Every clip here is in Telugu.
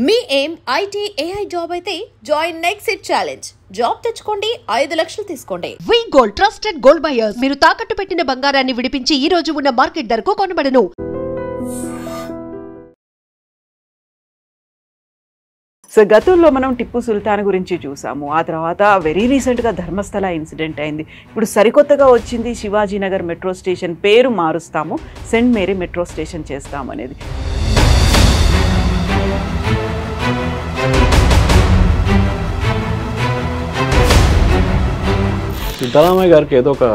మీ ఏం ఐటీ ఏఐ జాబ్ అయితే join next it challenge. Job తెచ్చుకోండి, 5 లక్షలు తీసుకోండి. వి గోల్డ్ ట్రస్టెడ్ గోల్డ్ బయర్స్. మీరు తాకట్టు పెట్టిన బంగారాన్ని విడిపించి ఈ రోజు ఉన్న మార్కెట్ ధరకు కొనబడను. సో గతంలో మనం టిప్పు సుల్తాన్ గురించి చూసాము. ఆ తర్వాత వెరీ రీసెంట్గా ధర్మస్థల ఇన్సిడెంట్ అయింది. ఇప్పుడు సరికొత్తగా వచ్చింది శివాజీనగర్ మెట్రో స్టేషన్ పేరు మారుస్తాము, సెయింట్ మేరీ మెట్రో స్టేషన్ చేస్తాము అనేది. సిద్ధరామయ్య గారికి ఏదో ఒక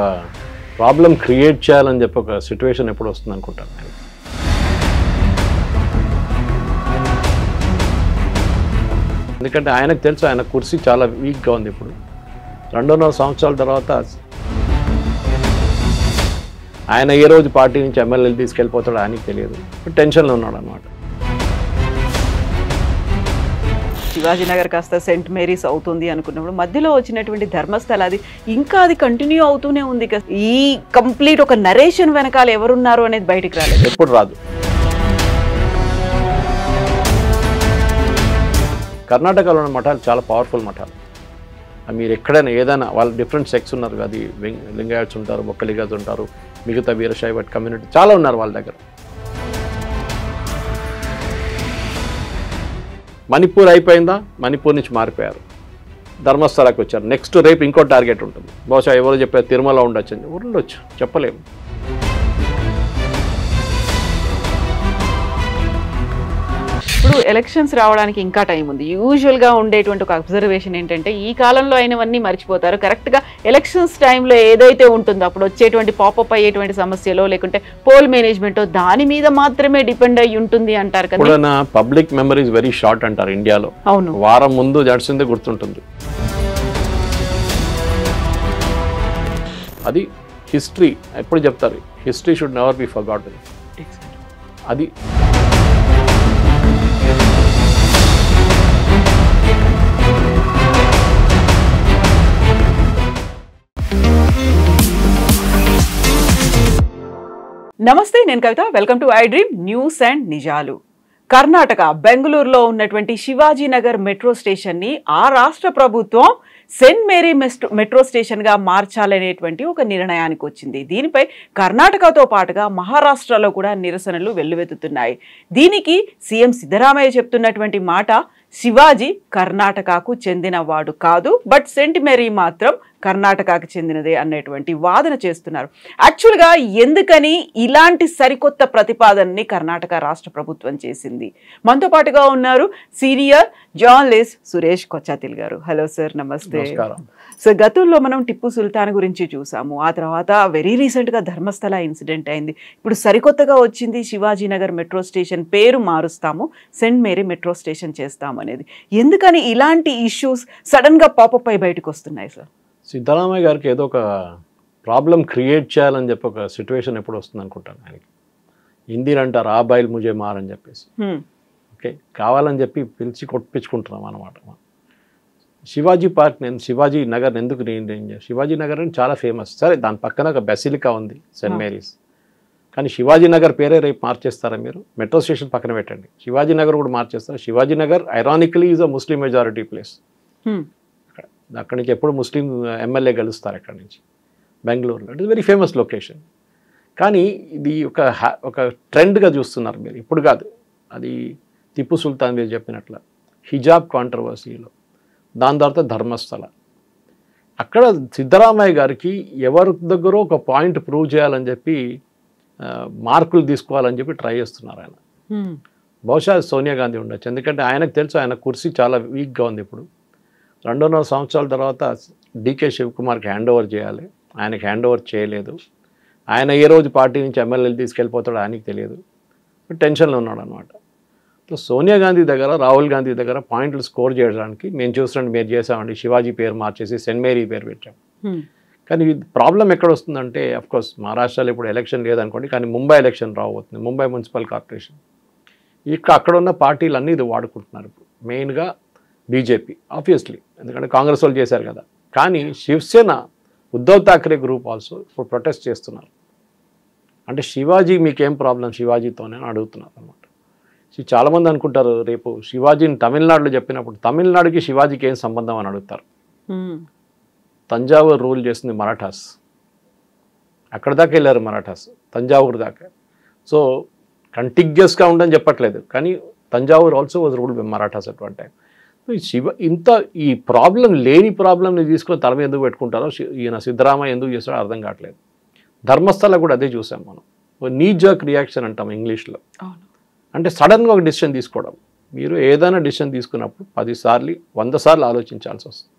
ప్రాబ్లం క్రియేట్ చేయాలని చెప్పి ఒక సిచ్యువేషన్ ఎప్పుడు వస్తుంది అనుకుంటాను నేను. ఎందుకంటే ఆయనకు తెలుసు ఆయన కుర్సీ చాలా వీక్గా ఉంది. ఇప్పుడు 2.5 సంవత్సరాల తర్వాత ఆయన ఏ రోజు పార్టీ నుంచి ఎమ్మెల్యేలు తీసుకెళ్ళిపోతాడో ఆయనకి తెలియదు. టెన్షన్లో ఉన్నాడు అనమాట. శివాజీనగర్ కాస్త సెయింట్ మేరీస్ అవుతుంది అనుకున్నప్పుడు మధ్యలో వచ్చినటువంటి ధర్మస్థల అది ఇంకా అది కంటిన్యూ అవుతూనే ఉంది. ఈ కంప్లీట్ ఒక నరేషన్ వెనకాల ఎవరున్నారు అనేది బయటికి రాలేదు, ఎప్పుడు రాదు. కర్ణాటకలో ఉన్న మఠాలు చాలా పవర్ఫుల్ మఠాలు. మీరు ఎక్కడైనా ఏదైనా వాళ్ళు డిఫరెంట్ సెక్స్ ఉన్నారు. అది లింగాయట్స్ ఉంటారు, బొక్కలిగాస్ ఉంటారు, మిగతా వీరశైవ కమ్యూనిటీ చాలా ఉన్నారు వాళ్ళ దగ్గర. మణిపూర్ అయిపోయిందా, మణిపూర్ నుంచి మారిపోయారు, ధర్మస్థలాకి వచ్చారు. నెక్స్ట్ రేపు ఇంకో టార్గెట్ ఉంటుంది. బహుశా ఎవరో చెప్పారు తిరుమల ఉండొచ్చు అని. ఉండొచ్చు, చెప్పలేము. ఇప్పుడు ఎలక్షన్స్ రావడానికి ఇంకా టైం ఉంది. యూజువల్గా ఉండేటువంటి ఒక అబ్జర్వేషన్ ఏంటంటే ఈ కాలంలో అయినవన్నీ మర్చిపోతారు. కరెక్ట్గా ఎలక్షన్స్ టైంలో ఏదైతే ఉంటుందో అప్పుడు వచ్చేటువంటి పాపప్ అయ్యేటువంటి సమస్యలో లేకుంటే పోల్ మేనేజ్మెంటో దాని మీద మాత్రమే డిపెండ్ అయ్యి ఉంటుంది అంటారు కదా. Public memory is very short అంటారు ఇండియాలో. అవును, వారం ముందు జడిసిందే గుర్తుంటుంది. అది హిస్టరీ ఎప్పుడు చెప్తారు, history should never be forgotten. అది నమస్తే, నేను Kavitha. Welcome to I dream news and నిజాలు. కర్ణాటక బెంగళూరులో ఉన్నటువంటి శివాజీనగర్ మెట్రో స్టేషన్ని ఆ రాష్ట్ర ప్రభుత్వం సెయింట్ మేరీ మెట్రో స్టేషన్గా మార్చాలనేటువంటి ఒక నిర్ణయానికి వచ్చింది. దీనిపై కర్ణాటకతో పాటుగా మహారాష్ట్రలో కూడా నిరసనలు వెల్లువెత్తుతున్నాయి. దీనికి సీఎం సిద్ధరామయ్య చెప్తున్నటువంటి మాట, శివాజీ కర్ణాటకకు చెందినవాడు కాదు, బట్ సెయింట్ మేరీ మాత్రం కర్ణాటకకు చెందినదే అనేటువంటి వాదన చేస్తున్నారు. యాక్చువల్గా ఎందుకని ఇలాంటి సరికొత్త ప్రతిపాదనని కర్ణాటక రాష్ట్ర ప్రభుత్వం చేసింది? మనతో పాటుగా ఉన్నారు సీనియర్ జర్నలిస్ట్ సురేష్ కొచ్చాతిల్ గారు. హలో సార్, నమస్తే. సో గతంలో మనం టిప్పు సుల్తాన్ గురించి చూసాము. ఆ తర్వాత వెరీ రీసెంట్గా ధర్మస్థల ఇన్సిడెంట్ అయింది. ఇప్పుడు సరికొత్తగా వచ్చింది శివాజీనగర్ మెట్రో స్టేషన్ పేరు మారుస్తాము, సెయింట్ మేరీ మెట్రో స్టేషన్ చేస్తాము అనేది. ఎందుకని ఇలాంటి ఇష్యూస్ సడన్గా పాపప్ అయి బయటకు వస్తున్నాయి సార్? సిద్ధరామయ్య గారికి ఏదో ఒక ప్రాబ్లం క్రియేట్ చేయాలని చెప్పి ఒక సిచ్యువేషన్ ఎప్పుడు వస్తుంది అనుకుంటాను ఆయనకి. హిందీలు అంటారు ఆ బైల్ ముజే మార్ అని చెప్పేసి. ఓకే, కావాలని చెప్పి పిలిచి కొట్టించుకుంటున్నాం అనమాట. శివాజీ పార్క్ శివాజీ నగర్ ఎందుకు శివాజీ నగర్ అని చాలా ఫేమస్. సరే, దాని పక్కన ఒక బెసిలికా ఉంది, సెయింట్ మేరీస్. కానీ శివాజీ నగర్ పేరే రేపు మార్చేస్తారా మీరు? మెట్రో స్టేషన్ పక్కన పెట్టండి, శివాజీ నగర్ కూడా మార్చేస్తారా? Shivaji Nagar ironically is a Muslim majority place. అక్కడి నుంచి ఎప్పుడు ముస్లిం ఎమ్మెల్యే గెలుస్తారు అక్కడి నుంచి, బెంగళూరులో. It is very famous location. కానీ ఇది ఒక ట్రెండ్గా చూస్తున్నారు మీరు. ఇప్పుడు కాదు, అది టిప్పు సుల్తాన్ మీరు చెప్పినట్ల హిజాబ్ కాంట్రవర్సీలో, దాని తర్వాత ధర్మస్థల. అక్కడ సిద్ధరామయ్య గారికి ఎవరి దగ్గర ఒక పాయింట్ ప్రూవ్ చేయాలని చెప్పి మార్కులు తీసుకోవాలని చెప్పి ట్రై చేస్తున్నారు ఆయన. బహుశా సోనియా గాంధీ ఉండొచ్చు. ఎందుకంటే ఆయనకు తెలుసు ఆయన కుర్సీ చాలా వీక్గా ఉంది. ఇప్పుడు 2.5 సంవత్సరాల తర్వాత డీకే శివకుమార్కి హ్యాండ్ ఓవర్ చేయాలి. ఆయనకి హ్యాండ్ ఓవర్ చేయలేదు. ఆయన ఏ రోజు పార్టీ నుంచి ఎమ్మెల్యేలు తీసుకెళ్ళిపోతాడో ఆయనకి తెలియదు. టెన్షన్లో ఉన్నాడు అనమాట. సో సోనియా గాంధీ దగ్గర, రాహుల్ గాంధీ దగ్గర పాయింట్లు స్కోర్ చేయడానికి మేము చూసినట్టు మీరు చేసామండి, శివాజీ పేరు మార్చేసి సెయింట్ మేరీ పేరు పెట్టాం. కానీ ప్రాబ్లం ఎక్కడ వస్తుందంటే, అఫ్కోర్స్ మహారాష్ట్రలో ఇప్పుడు ఎలక్షన్ లేదనుకోండి, కానీ ముంబై ఎలక్షన్ రాబోతుంది, ముంబై మున్సిపల్ కార్పొరేషన్. అక్కడ ఉన్న పార్టీలు అన్నీ ఇది వాడుకుంటున్నారు ఇప్పుడు. మెయిన్గా బీజేపీ ఆబ్వియస్లీ, ఎందుకంటే కాంగ్రెస్ వాళ్ళు చేశారు కదా. కానీ శివసేన, ఉద్ధవ్ ఠాక్రే గ్రూప్ ఆల్సో ఇప్పుడు ప్రొటెస్ట్ చేస్తున్నారు. అంటే శివాజీ మీకేం ప్రాబ్లం శివాజీతోనే అని అడుగుతున్నారు అనమాట. చాలామంది అనుకుంటారు రేపు శివాజీని తమిళనాడులో చెప్పినప్పుడు తమిళనాడుకి శివాజీకి ఏం సంబంధం అని అడుగుతారు. తంజావూరు రూల్ చేసింది మరాఠాస్, అక్కడ దాకా వెళ్ళారు మరాఠాస్, తంజావూరు దాకా. సో కంటిగ్యూస్గా ఉండని చెప్పట్లేదు, కానీ Thanjavur also was ruled by Marathas at one time. ఇంత ఈ ప్రాబ్లం లేని ప్రాబ్లంని తీసుకొని తల మీద ఎందుకు పెట్టుకుంటారో ఈయన సిద్ధరామయ్య ఎందుకు చేస్తాడో అర్థం కావట్లేదు. ధర్మస్థల కూడా అదే చూసాం మనం, నీ జర్క్ రియాక్షన్ అంటాం ఇంగ్లీష్లో. అంటే సడన్గా ఒక డిసిషన్ తీసుకోవడం. మీరు ఏదైనా డిసిషన్ తీసుకున్నప్పుడు 10 సార్లు 100 సార్లు ఆలోచించాల్సి వస్తుంది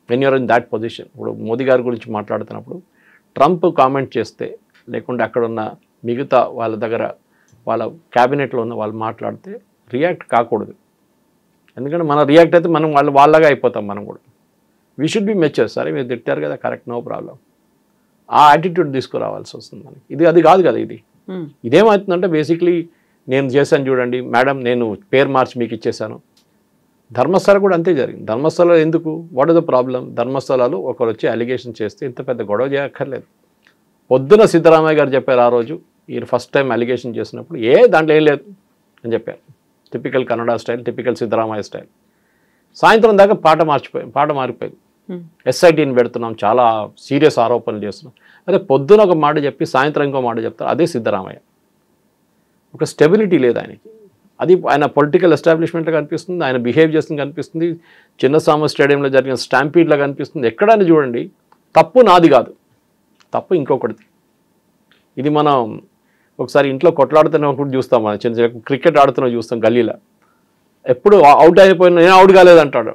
when you are in that position. ఇప్పుడు మోదీ గారి గురించి మాట్లాడుతున్నప్పుడు ట్రంప్ కామెంట్ చేస్తే, లేకుంటే అక్కడ ఉన్న మిగతా వాళ్ళ దగ్గర వాళ్ళ క్యాబినెట్లో ఉన్న వాళ్ళు మాట్లాడితే రియాక్ట్ కాకూడదు. ఎందుకంటే మనం రియాక్ట్ అయితే మనం వాళ్ళగా అయిపోతాం. మనం కూడా వీ షుడ్ బి మెచ్యూర్. సరే మీరు తిట్టారు కదా, కరెక్ట్, నో ప్రాబ్లం. ఆ యాటిట్యూడ్ తీసుకురావాల్సి వస్తుంది మనకి. అది కాదు కదా. ఇదేమవుతుందంటే బేసిక్లీ నేను చేశాను చూడండి మేడం, నేను పేరు మార్చి మీకు ఇచ్చేసాను. ధర్మస్థల కూడా అంతే జరిగింది. ధర్మస్థల ఎందుకు, వాట్ ఇస్ ద ప్రాబ్లం? ధర్మస్థలాలు ఒకరు వచ్చి అలిగేషన్ చేస్తే ఇంత పెద్ద గొడవ చేయక్కర్లేదు. పొద్దున సిద్ధరామయ్య గారు చెప్పారు ఆ రోజు, ఈయన ఫస్ట్ టైం అలిగేషన్ చేసినప్పుడు, దాంట్లో ఏం లేదు అని చెప్పారు. Typical Kannada style, typical Siddaramaiah style. సాయంత్రం దాకా పాట మారిపోయింది. ఎస్ఐటీని పెడుతున్నాం, చాలా సీరియస్ ఆరోపణలు చేస్తున్నాం. అదే పొద్దున ఒక మాట చెప్పి సాయంత్రం ఇంకో మాట చెప్తారు, అదే సిద్ధరామయ్య. ఒక స్టెబిలిటీ లేదు ఆయనకి. అది ఆయన పొలిటికల్ ఎస్టాబ్లిష్మెంట్లో కనిపిస్తుంది, ఆయన బిహేవ్ చేస్తుంది కనిపిస్తుంది, చిన్నస్వామి స్టేడియంలో జరిగిన స్టాంపీడ్లో కనిపిస్తుంది. ఎక్కడైనా చూడండి, తప్పు నాది కాదు, తప్పు ఇంకొకటిది. ఇది మనం ఒకసారి ఇంట్లో కొట్లాడుతున్నప్పుడు చూస్తాం, మనం చిన్న క్రికెట్ ఆడుతున్నా చూస్తాం గల్లీలో. ఎప్పుడు అవుట్ అయిపోయినా నేను అవుట్ కాలేదంటాడు.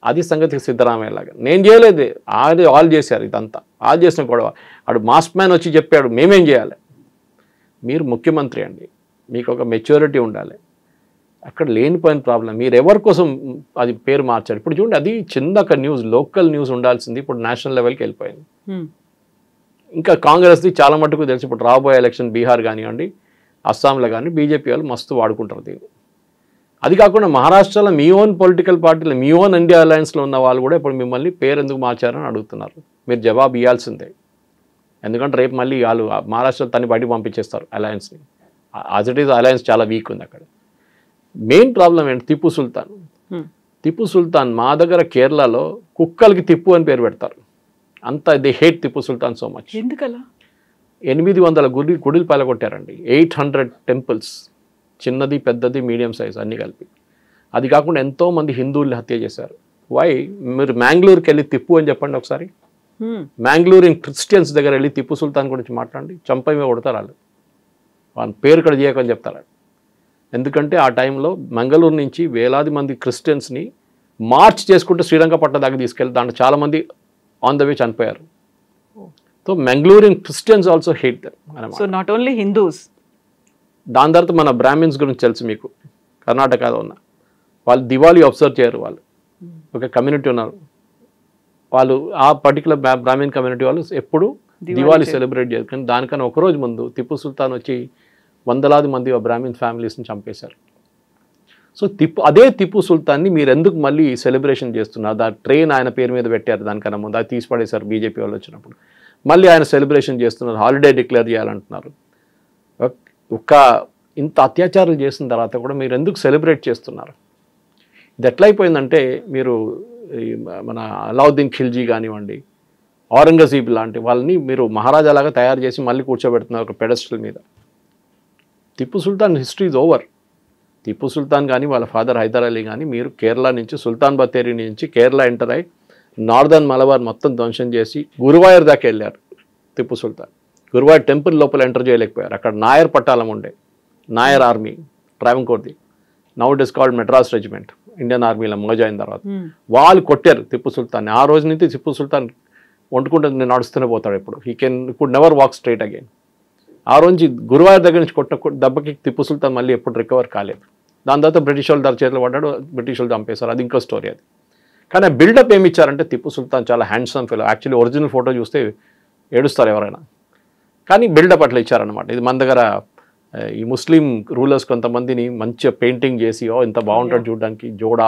అది సంగతి సిద్ధరామయ్య లాగా. నేను చేయలేదు, అది ఆల్ చేశారు, ఇదంతా ఆల్ చేసిన గొడవ. ఆడు మాస్ మ్యాన్ వచ్చి చెప్పాడు మేమేం చేయాలి. మీరు ముఖ్యమంత్రి అండి, మీకు ఒక మెచ్యూరిటీ ఉండాలి. అక్కడ లేనిపోయిన ప్రాబ్లం. మీరు ఎవరి కోసం అది పేరు మార్చారు. ఇప్పుడు చూడండి, అది చిన్న ఒక న్యూస్, లోకల్ న్యూస్ ఉండాల్సింది ఇప్పుడు నేషనల్ లెవెల్కి వెళ్ళిపోయింది. ఇంకా కాంగ్రెస్ది చాలా మటుకు తెలిసి ఇప్పుడు రాబోయే ఎలక్షన్ బీహార్ కానివ్వండి, అస్సాంలో కానీ బీజేపీ వాళ్ళు మస్తు వాడుకుంటారు దీన్ని. అది కాకుండా మహారాష్ట్రలో మీ ఓన్ పొలిటికల్ పార్టీలో, మీ ఓన్ ఇండియా అలయన్స్లో ఉన్న వాళ్ళు కూడా ఇప్పుడు మిమ్మల్ని పేరు ఎందుకు మార్చారని అడుగుతున్నారు. మీరు జవాబు ఇవ్వాల్సిందే. ఎందుకంటే రేపు మళ్ళీ వాళ్ళు మహారాష్ట్ర తన్ని బయటకు పంపించేస్తారు అలయన్స్ని. యాజ్ ఇట్ ఈస్ అలయన్స్ చాలా వీక్ ఉంది అక్కడ. మెయిన్ ప్రాబ్లం ఏంటి? టిప్పు సుల్తాన్. టిప్పు సుల్తాన్ మా దగ్గర కేరళలో కుక్కలకి తిప్పు అని పేరు పెడతారు. అంత they hate Tipu Sultan so much. ఎందుకలా? 800 గుడిలు పలగొట్టారండి, 800 టెంపుల్స్, చిన్నది పెద్దది మీడియం సైజ్ అన్నీ కలిపి. అది కాకుండా ఎంతోమంది హిందువుల్ని హత్య చేశారు. వై? మీరు మ్యాంగ్లూరుకి వెళ్ళి తిప్పు అని చెప్పండి ఒకసారి. మ్యాంగ్లూరు క్రిస్టియన్స్ దగ్గర వెళ్ళి టిప్పు సుల్తాన్ గురించి మాట్లాడండి, చంపమే కొడతారు వాళ్ళు. వాళ్ళ పేరు ఇక్కడ చేయకని చెప్తారు. ఎందుకంటే ఆ టైంలో మంగళూరు నుంచి వేలాది మంది క్రిస్టియన్స్ని మార్చ్ చేసుకుంటూ శ్రీరంగపట్నం దాకా తీసుకెళ్ళి దాంట్లో చాలామంది ఆన్ ద వే చనిపోయారు. So Mangalorean Christians also hate them. So not only Hindus. దాని తర్వాత మన బ్రాహ్మిన్స్ గురించి తెలుసు మీకు, కర్ణాటకలో ఉన్న వాళ్ళు దివాళీ అబ్జర్వ్ చేయరు. వాళ్ళు ఒక కమ్యూనిటీ ఉన్నారు, వాళ్ళు ఆ పర్టికులర్ బ్రాహ్మిన్ కమ్యూనిటీ వాళ్ళు ఎప్పుడు దివాళీ సెలబ్రేట్ చేయరు. కానీ దానికన్నా ఒకరోజు ముందు టిప్పు సుల్తాన్ వచ్చి వందలాది మంది బ్రాహ్మిన్ ఫ్యామిలీస్ని చంపేశారు. సో అదే టిప్పు సుల్తాన్ని మీరు ఎందుకు మళ్ళీ సెలబ్రేషన్ చేస్తున్నారు? దా ట్రైన్ ఆయన పేరు మీద పెట్టారు, దానికన్నా ముందు అది తీసిపడేశారు బీజేపీ వాళ్ళు వచ్చినప్పుడు. మళ్ళీ ఆయన సెలబ్రేషన్ చేస్తున్నారు, హాలిడే డిక్లేర్ చేయాలంటున్నారు. ఇంత అత్యాచారాలు చేసిన తర్వాత కూడా మీరు ఎందుకు సెలబ్రేట్ చేస్తున్నారు? ఇది ఎట్లయిపోయిందంటే, మీరు మన అలావుద్దీన్ ఖిల్జీ కానివ్వండి, ఔరంగజీబ్ లాంటి వాళ్ళని మీరు మహారాజాలాగా తయారు చేసి మళ్ళీ కూర్చోబెడుతున్నారు ఒక పెడస్టల్ మీద. Tipu Sultan history is over. Tipu Sultan కానీ వాళ్ళ ఫాదర్ హైదర్ అలీ కానీ మీరు కేరళ నుంచి సుల్తాన్ బത്തേరి నుంచి కేరళ ఎంటర్ అయ్యి నార్దర్న్ మలబార్ మొత్తం ధ్వంసం చేసి గురువాయూర్ దాకా వెళ్ళారు టిప్పు సుల్తాన్. గురువాయూర్ టెంపుల్ లోపల ఎంటర్ చేయలేకపోయారు. అక్కడ నాయర్ పట్టాలం ఉండే, నాయర్ ఆర్మీ ట్రావెంకోర్ది, now it is called Madras regiment, Indian ఆర్మీలో మర్జ్ అయిన తర్వాత వాళ్ళు కొట్టారు టిప్పు సుల్తాన్ని. ఆ రోజు నుంచి టిప్పు సుల్తాన్ వండుకుంటే నడుస్తూనే పోతాడు. ఇప్పుడు could never walk straight again. ఆ రోజు గురువాయూర్ దగ్గర నుంచి కొట్టిన దెబ్బకి టిప్పు సుల్తాన్ మళ్ళీ ఎప్పుడు రికవర్ కాలేదు. దాని తర్వాత బ్రిటిష్ వాళ్ళు చేతిలో పడ్డాడు, బ్రిటిష్ వాళ్ళు చంపేశారు. అది ఇంకో స్టోరీ అది. కానీ బిల్డప్ ఏమి ఇచ్చారంటే టిప్పు సుల్తాన్ చాలా handsome fellow. Actually original photo చూస్తే ఏడుస్తారు ఎవరైనా, కానీ బిల్డప్ అట్లా ఇచ్చారనమాట. ఇది మన దగ్గర ఈ ముస్లిం రూలర్స్ కొంతమందిని మంచిగా పెయింటింగ్ చేసి ఇంత బాగుంటాడు చూడడానికి, జోడా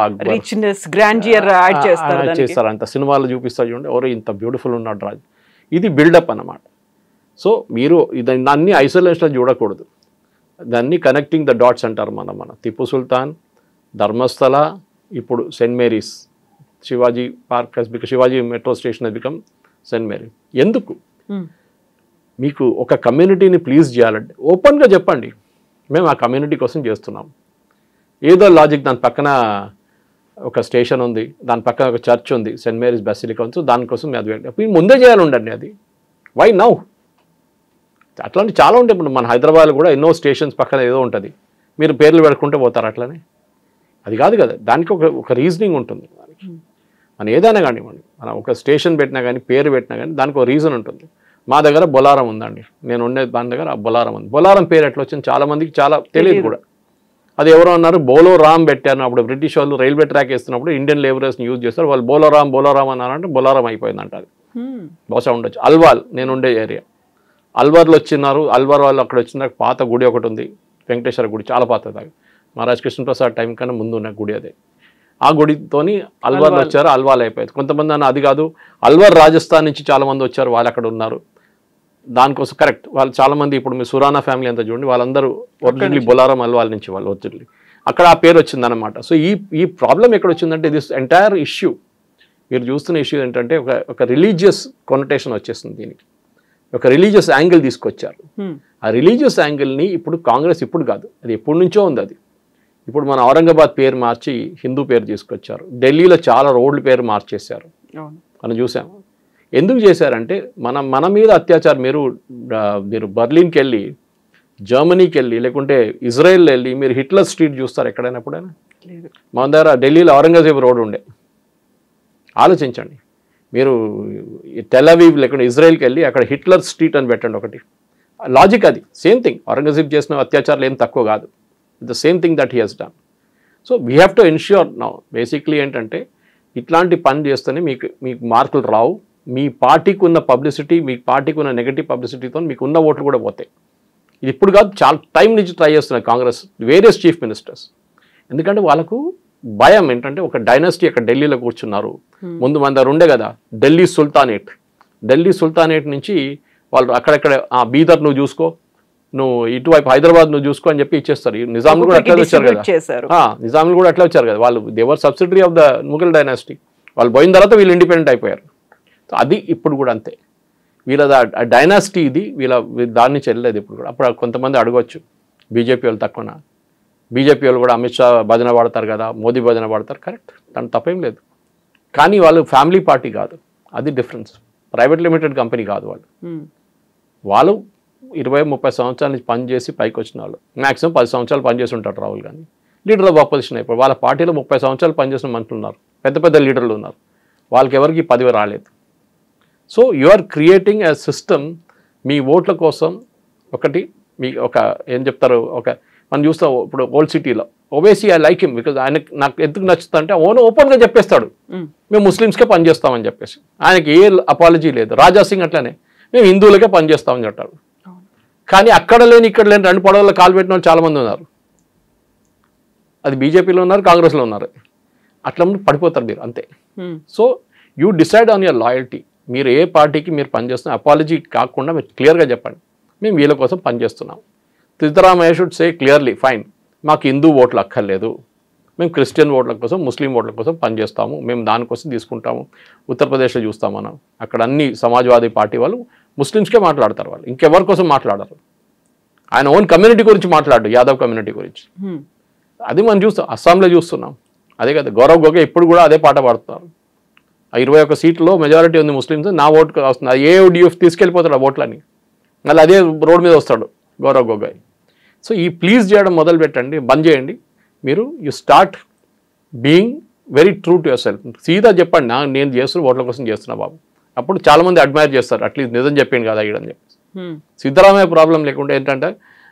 చేస్తారు, అంత సినిమాలు చూపిస్తారు చూడండి, ఎవరో ఇంత బ్యూటిఫుల్ ఉన్నాడు రాజు. ఇది బిల్డప్ అన్నమాట. సో మీరు దాన్ని ఐసోలేషన్లో చూడకూడదు. దాన్ని కనెక్టింగ్ ద డాట్స్ అంటారు మన టిప్పు సుల్తాన్, ధర్మస్థల, ఇప్పుడు Saint Mary's, Shivaji Park Shivaji metro station has become Saint Mary. ఎందుకు? మీకు ఒక కమ్యూనిటీని ప్లీజ్ చేయాలంటే ఓపెన్గా చెప్పండి, మేము ఆ కమ్యూనిటీ కోసం చేస్తున్నాం. ఏదో లాజిక్, దాని పక్కన ఒక స్టేషన్ ఉంది, దాని పక్కన ఒక చర్చ్ ఉంది, సెయింట్ మేరీస్ బసిలికా ఉంది, దానికోసం అది ముందే చేయాలి ఉండండి. అది వై నౌ? అట్లాంటి చాలా ఉంటాయి. ఇప్పుడు మన హైదరాబాద్లో కూడా ఎన్నో స్టేషన్స్ పక్కన ఏదో ఉంటుంది, మీరు పేర్లు పెట్టుకుంటే పోతారు అట్లనే. అది కాదు కదా, దానికి ఒక రీజనింగ్ ఉంటుంది. మనం ఏదైనా కానివ్వండి, మనం ఒక స్టేషన్ పెట్టినా కానీ పేరు పెట్టినా కానీ దానికి ఒక రీజన్ ఉంటుంది. మా దగ్గర బొలారం ఉందండి, నేను ఉండే దాని దగ్గర బొలారం ఉంది. బొలారం పేరు ఎట్లా వచ్చింది చాలా మందికి చాలా తెలియదు కూడా. అది ఎవరో అన్నారు బోలో రామ్ పెట్టారు. అప్పుడు బ్రిటిష్ వాళ్ళు రైల్వే ట్రాక్ వేస్తున్నప్పుడు ఇండియన్ లేబరర్స్ని యూజ్ చేస్తారు, వాళ్ళు బోలోరామ్ అన్నారంటే బొలారం అయిపోయిందంట. అది బహుశా ఉండొచ్చు. అల్వాల్ నేను ఉండే ఏరియా, అల్వార్లో వచ్చినారు. అల్వార్ వాళ్ళు అక్కడ వచ్చిన పాత గుడి ఒకటి ఉంది, వెంకటేశ్వర గుడి, చాలా పాతది. మహారాజ్ కృష్ణప్రసాద్ టైం కన్నా ముందు ఉన్న గుడి అదే. ఆ గుడితోని అల్వార్లో వచ్చారు, అల్వాల్ అయిపోయింది. కొంతమంది అన్న అది కాదు, అల్వార్ రాజస్థాన్ నుంచి చాలామంది వచ్చారు, వాళ్ళు అక్కడ ఉన్నారు. దానికోసం కరెక్ట్, వాళ్ళు చాలామంది ఇప్పుడు మీ సురానా ఫ్యామిలీ అంతా చూడండి, వాళ్ళందరూ ఒరిజినల్లీ బొలారం అల్వాల్ నుంచి వాళ్ళు ఒరిజినల్లీ అక్కడ ఆ పేరు వచ్చిందనమాట. సో ఈ ప్రాబ్లం ఎక్కడ వచ్చిందంటే దిస్ ఎంటైర్ ఇష్యూ, మీరు చూస్తున్న ఇష్యూ ఏంటంటే ఒక రిలీజియస్ కొనటేషన్ వచ్చేస్తుంది దీనికి. ఒక రిలీజియస్ యాంగిల్ తీసుకొచ్చారు. ఆ రిలీజియస్ యాంగిల్ని ఇప్పుడు కాంగ్రెస్ ఇప్పుడు కాదు, అది ఎప్పటి నుంచో ఉంది. అది ఇప్పుడు మన ఔరంగాబాద్ పేరు మార్చి హిందూ పేరు తీసుకొచ్చారు. ఢిల్లీలో చాలా రోడ్ల పేరు మార్చేశారు, మనం చూసాము. ఎందుకు చేశారంటే మన మీద అత్యాచారం. మీరు బర్లిన్కి వెళ్ళి, జర్మనీకి వెళ్ళి, లేకుంటే ఇజ్రాయెల్ వెళ్ళి మీరు హిట్లర్ స్ట్రీట్ చూస్తారు ఎక్కడైనా ఎప్పుడైనా? మన దగ్గర ఢిల్లీలో ఔరంగజేబ్ రోడ్ ఉండే, ఆలోచించండి. మీరు టెల్ అవీవ్ లేకుంటే ఇజ్రాయెల్కి వెళ్ళి అక్కడ హిట్లర్ స్ట్రీట్ అని పెట్టండి ఒకటి. లాజిక్ అది సేమ్ థింగ్. ఔరంగజేబ్ చేసిన అత్యాచారాలు ఏం తక్కువ కాదు, the same thing that he has done. So we have to ensure now. Basically ఏంటంటే ఇట్లాంటి పని చేస్తేనే మీకు మార్కులు రావు. మీ పార్టీకి ఉన్న పబ్లిసిటీ, మీ పార్టీకి ఉన్న నెగటివ్ పబ్లిసిటీతో మీకు ఉన్న ఓట్లు కూడా పోతాయి. ఇది ఇప్పుడు కాదు, చాలా టైం నుంచి ట్రై చేస్తున్నారు కాంగ్రెస్ వేరియస్ చీఫ్ మినిస్టర్స్. ఎందుకంటే వాళ్ళకు భయం ఏంటంటే ఒక డైనాసిటీ అక్కడ ఢిల్లీలో కూర్చున్నారు. ముందు మన దగ్గర ఉండే కదా ఢిల్లీ సుల్తానేట్ నుంచి వాళ్ళు అక్కడెక్కడ బీదర్ నువ్వు చూసుకో, నువ్వు ఇటువైపు హైదరాబాద్ నువ్వు చూసుకో అని చెప్పి ఇచ్చేస్తారు. నిజాంలు కూడా అట్లా వచ్చారు కదా, నిజాంలు కూడా అట్లా వచ్చారు కదా. వాళ్ళు they were subsidiary of the Mughal dynasty. వాళ్ళు పోయిన తర్వాత వీళ్ళు ఇండిపెండెంట్ అయిపోయారు. అది ఇప్పుడు కూడా అంతే. వీళ్ళ డైనాసిటీ ఇది, దాని నుంచి వెళ్ళలేదు ఇప్పుడు కూడా. అప్పుడు కొంతమంది అడగవచ్చు బీజేపీ వాళ్ళు తక్కువనా? బీజేపీ వాళ్ళు కూడా అమిత్ షా భజన పడతారు కదా, మోదీ భజన పడతారు, కరెక్ట్, దాని తప్పేం లేదు. కానీ వాళ్ళు ఫ్యామిలీ పార్టీ కాదు, అది డిఫరెన్స్. ప్రైవేట్ లిమిటెడ్ కంపెనీ కాదు వాళ్ళు 20-30 సంవత్సరాల నుంచి పనిచేసి పైకి వచ్చిన వాళ్ళు. మ్యాక్సిమం 10 సంవత్సరాలు పనిచేసి ఉంటారు Rahul Gandhi. Leader of opposition అయిపోయి వాళ్ళ పార్టీలో 30 సంవత్సరాలు పనిచేసిన మనుషులు ఉన్నారు, పెద్ద లీడర్లు ఉన్నారు. వాళ్ళకి ఎవరికి పదవి రాలేదు. So you are creating a system. మీ ఓట్ల కోసం ఒకటి ఏం చెప్తారు, మనం చూస్తాం ఇప్పుడు ఓల్డ్ సిటీలో Owaisi I like him because నాకు ఎందుకు నచ్చుతుంది అంటే ఓపెన్గా చెప్పేస్తాడు మేము ముస్లిమ్స్కే పనిచేస్తామని చెప్పేసి. ఆయనకి ఏ అపాలజీ లేదు. రాజా సింగ్ అట్లనే మేము హిందువులకే పనిచేస్తామని చెప్తాడు. కానీ అక్కడ లేని ఇక్కడ లేని 2 పడవల్లో కాలు పెట్టిన వాళ్ళు చాలామంది ఉన్నారు. అది బీజేపీలో ఉన్నారు, కాంగ్రెస్లో ఉన్నారు. అట్లా పడిపోతారు మీరు అంతే. So you decide on your loyalty. మీరు ఏ పార్టీకి మీరు పనిచేస్తున్న అపాలజీ కాకుండా మీరు క్లియర్గా చెప్పండి మేము వీళ్ళ కోసం పనిచేస్తున్నాం. Siddaramaiah should say clearly fine, మాకు హిందూ ఓట్లు అక్కర్లేదు, మేము క్రిస్టియన్ ఓట్ల కోసం ముస్లిం ఓట్ల కోసం పనిచేస్తాము, మేము దానికోసం తీసుకుంటాము. ఉత్తరప్రదేశ్లో చూస్తాం మనం, అక్కడ అన్ని సమాజ్వాదీ పార్టీ వాళ్ళు ముస్లిమ్స్కే మాట్లాడతారు, వాళ్ళు ఇంకెవరి కోసం మాట్లాడరు. ఆయన ఓన్ కమ్యూనిటీ గురించి మాట్లాడు, యాదవ్ కమ్యూనిటీ గురించి. అది మనం చూస్తాం, అస్సాంలో చూస్తున్నాం అదే కదా. గౌరవ్ గొగోయ్ ఇప్పుడు కూడా అదే పాట పాడుతున్నారు. ఆ 21 సీట్లలో మెజారిటీ ఉంది ముస్లిమ్స్, నా ఓటు వస్తుంది. అది ఏఓడిఎఫ్ తీసుకెళ్ళిపోతాడు ఆ ఓట్లని, మళ్ళీ అదే రోడ్ మీద వస్తాడు గౌరవ్ గొగోయ్. సో ఈ ప్లీజ్ చేయడం మొదలు పెట్టండి, బంద్ చేయండి. మీరు you start being very true to your self. సీదా చెప్పండి నేను చేస్తున్న ఓట్ల కోసం చేస్తున్నా బాబు. అప్పుడు చాలామంది అడ్మైర్ చేస్తారు, అట్లీస్ట్ నిజం చెప్పాను కదా అయ్యడని చెప్పేసి. సిద్ధరామయ్య ప్రాబ్లం లేకుండా ఏంటంటే